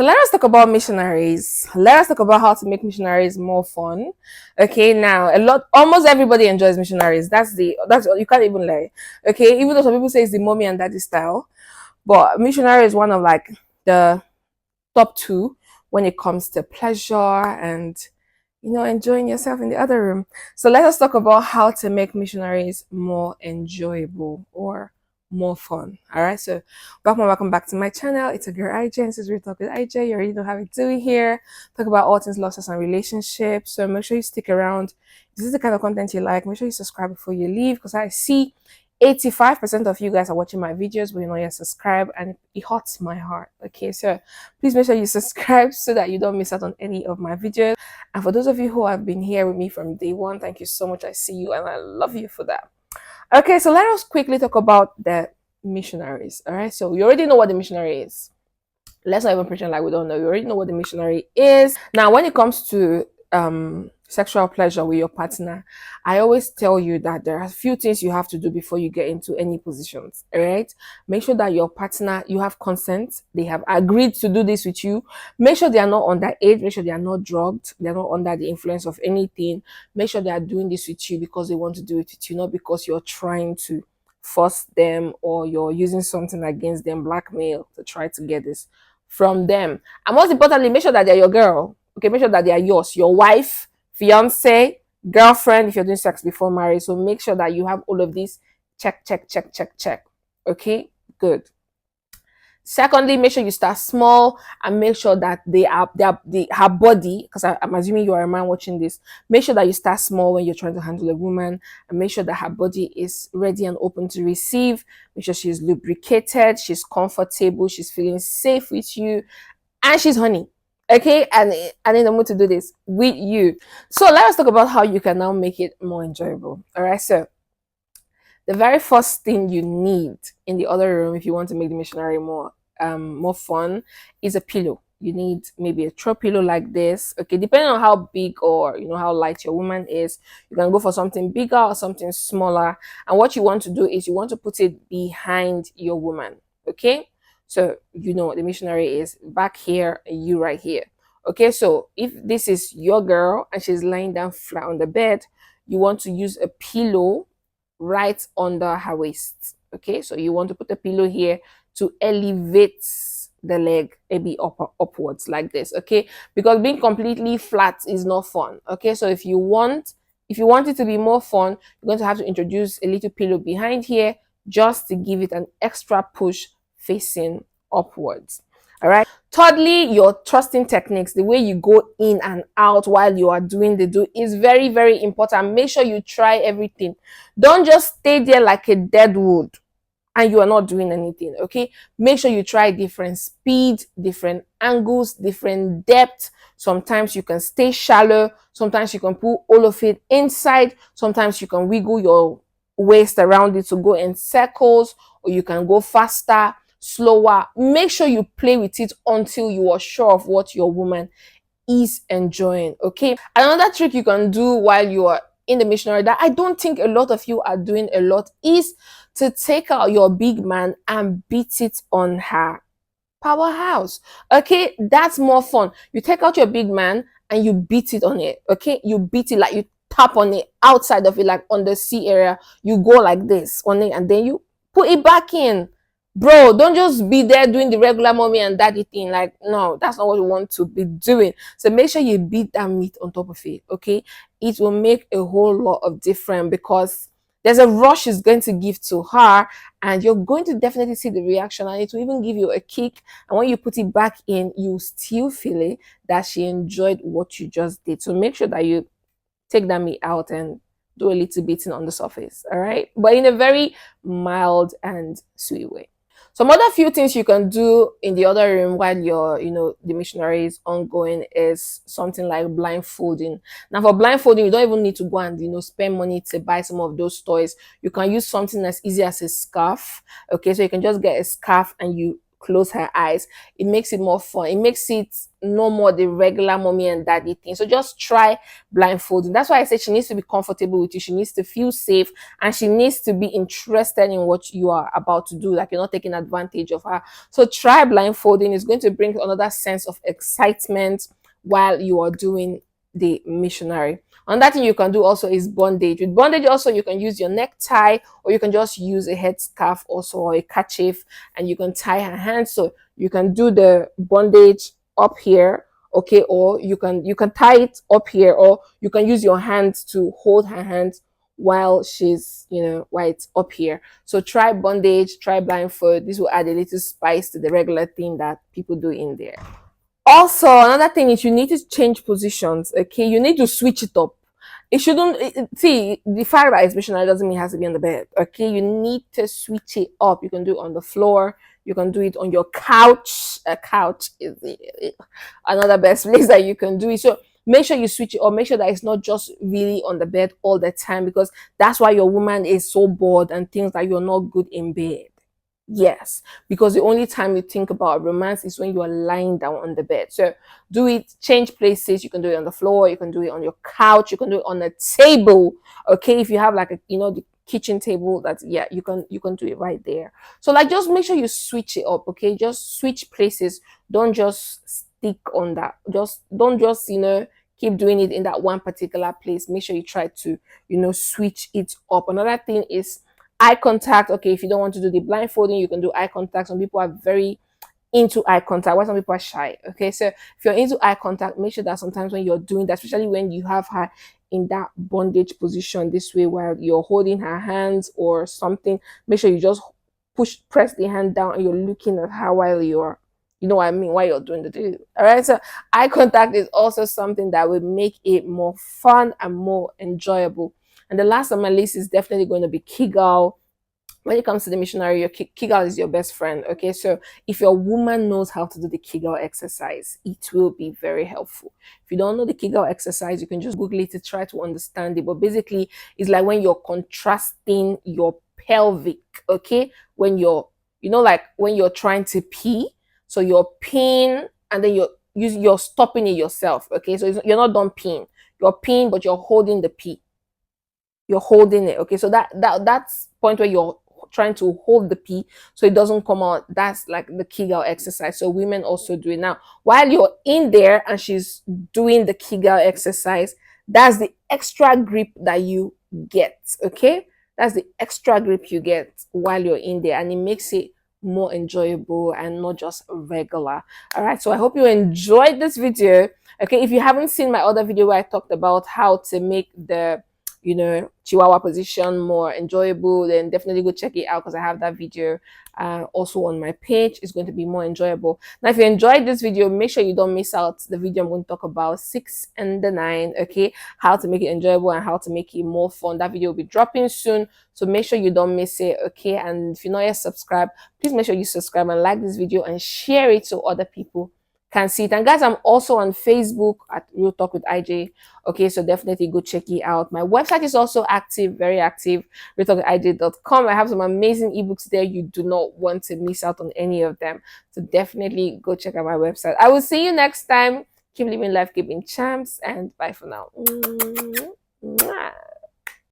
So let us talk about missionaries. Let us talk about how to make missionaries more fun. Okay, now almost everybody enjoys missionaries. That's you can't even lie. Okay, even though some people say it's the mommy and daddy style, but missionary is one of like the top two when it comes to pleasure and enjoying yourself in the other room. So let us talk about how to make missionaries more enjoyable or more fun. All right. So welcome back to my channel. It's a girl IJ. This is Real Talk with IJ. You already know how we do it here. Talk about all things love, sex, and relationships. So make sure you stick around. If this is the kind of content you like, make sure you subscribe before you leave, because I see 85% of you guys are watching my videos, but you're not yet subscribed, and it hurts my heart. Okay, so please make sure you subscribe so that you don't miss out on any of my videos. And for those of you who have been here with me from day one, thank you so much. I see you and I love you for that. Okay, so let us quickly talk about the missionaries. All right, so you already know what the missionary is. Let's not even pretend like we don't know. You already know what the missionary is. Now, when it comes to sexual pleasure with your partner, I always tell you that there are a few things you have to do before you get into any positions. All right, make sure that your partner, you have consent, they have agreed to do this with you. Make sure they are not underage, make sure they are not drugged, they're not under the influence of anything. Make sure they are doing this with you because they want to do it with you, not because you're trying to force them or you're using something against them, blackmail, to try to get this from them. And most importantly, make sure that they're your girl. Okay, make sure that they are yours, your wife, fiance, girlfriend, if you're doing sex before marriage. So make sure that you have all of these check. Okay, good. Secondly, make sure you start small and make sure that her body, because I'm assuming you are a man watching this, make sure that you start small when you're trying to handle a woman, and make sure that her body is ready and open to receive. Make sure she's lubricated, she's comfortable, she's feeling safe with you, and she's honey. Okay, and in the mood to do this with you. So let us talk about how you can now make it more enjoyable. All right, so the very first thing you need in the other room, if you want to make the missionary more fun, is a pillow. You need maybe a throw pillow like this. Okay, depending on how big or how light your woman is, you can go for something bigger or something smaller. And what you want to do is you want to put it behind your woman. Okay, so the missionary is back here and you right here. Okay, so if this is your girl and she's lying down flat on the bed, you want to use a pillow right under her waist. Okay, so you want to put a pillow here to elevate the leg maybe upwards like this. Okay, because being completely flat is not fun. Okay, so if you want it to be more fun, you're going to have to introduce a little pillow behind here just to give it an extra push facing upwards. All right. Thirdly, your thrusting techniques, the way you go in and out while you are doing the do, is very, very important. Make sure you try everything. Don't just stay there like a dead wood and you are not doing anything. Okay, make sure you try different speed, different angles, different depth. Sometimes you can stay shallow, sometimes you can put all of it inside, sometimes you can wiggle your waist around it to go in circles, or you can go faster, slower. Make sure you play with it until you are sure of what your woman is enjoying. Okay, another trick you can do while you are in the missionary that I don't think a lot of you are doing a lot is to take out your big man and beat it on her powerhouse. Okay, that's more fun. You take out your big man and you beat it on it. Okay, you beat it, like you tap on it outside of it, like on the C area. You go like this on it and then you put it back in. Bro, don't just be there doing the regular mommy and daddy thing. Like, no, that's not what you want to be doing. So make sure you beat that meat on top of it. Okay, it will make a whole lot of difference because there's a rush it's going to give to her, and you're going to definitely see the reaction, and it will even give you a kick. And when you put it back in, you still feel it that she enjoyed what you just did. So make sure that you take that meat out and do a little beating on the surface. All right, but in a very mild and sweet way. Some other few things you can do in the other room while the missionary is ongoing is something like blindfolding. Now for blindfolding, you don't even need to go and spend money to buy some of those toys. You can use something as easy as a scarf. Okay, so you can just get a scarf and you close her eyes. It makes it more fun. It makes it no more the regular mommy and daddy thing. So just try blindfolding. That's why I said she needs to be comfortable with you. She needs to feel safe, and she needs to be interested in what you are about to do. Like you're not taking advantage of her. So try blindfolding. It's going to bring another sense of excitement while you are doing the missionary. Another thing you can do also is bondage. With bondage also, you can use your necktie, or you can just use a headscarf also, or a kerchief, and you can tie her hands. So you can do the bondage up here, okay, or you can tie it up here, or you can use your hands to hold her hands while she's, while it's up here. So try bondage, try blindfold. This will add a little spice to the regular thing that people do in there. Also, another thing is you need to change positions. Okay, you need to switch it up. It shouldn't see the fact that it's missionary doesn't mean it has to be on the bed. Okay, you need to switch it up. You can do it on the floor. You can do it on your couch. A couch is another best place that you can do it. So make sure you switch it up. Make sure that it's not just really on the bed all the time, because that's why your woman is so bored and thinks that you're not good in bed. Yes, because the only time you think about romance is when you are lying down on the bed. So do it, change places. You can do it on the floor, you can do it on your couch, you can do it on a table. Okay, if you have like the kitchen table, that's, yeah, you can do it right there. So like just make sure you switch it up, okay? Just switch places. Don't just stick on that. Just don't just keep doing it in that one particular place. Make sure you try to switch it up. Another thing is eye contact. Okay, if you don't want to do the blindfolding, you can do eye contact. Some people are very into eye contact, while some people are shy. Okay, so if you're into eye contact, make sure that sometimes when you're doing that, especially when you have her in that bondage position this way while you're holding her hands or something, make sure you just press the hand down, and you're looking at her while you're, you know what I mean, while you're doing the do. All right, so eye contact is also something that will make it more fun and more enjoyable. And the last on my list is definitely going to be Kegel. When it comes to the missionary, your Kegel is your best friend. Okay, so if your woman knows how to do the Kegel exercise, it will be very helpful. If you don't know the Kegel exercise, you can just Google it to try to understand it. But basically, it's like when you're contrasting your pelvic. Okay, when like when you're trying to pee, so you're peeing and then you're stopping it yourself. Okay, so you're not done peeing. You're peeing, but you're holding the pee. You're holding it. Okay, so that's point where you're trying to hold the pee so it doesn't come out. That's like the Kegel exercise. So women also do it. Now while you're in there and she's doing the Kegel exercise, that's the extra grip that you get. Okay, that's the extra grip you get while you're in there, and it makes it more enjoyable and not just regular. All right, so I hope you enjoyed this video. Okay, if you haven't seen my other video where I talked about how to make the chihuahua position more enjoyable, then definitely go check it out, because I have that video also on my page. It's going to be more enjoyable. Now if you enjoyed this video, make sure you don't miss out the video I'm going to talk about 6 and the 9. Okay, how to make it enjoyable and how to make it more fun. That video will be dropping soon, so make sure you don't miss it. Okay, and if you're not yet subscribed, please make sure you subscribe and like this video and share it so other people can see it. And guys, I'm also on Facebook at Real Talk with IJ. Okay, so definitely go check it out. My website is also active, very active, realtalkwithij.com. I have some amazing ebooks there. You do not want to miss out on any of them, so definitely go check out my website. I will see you next time. Keep living life, keep being champs, and bye for now. Mwah.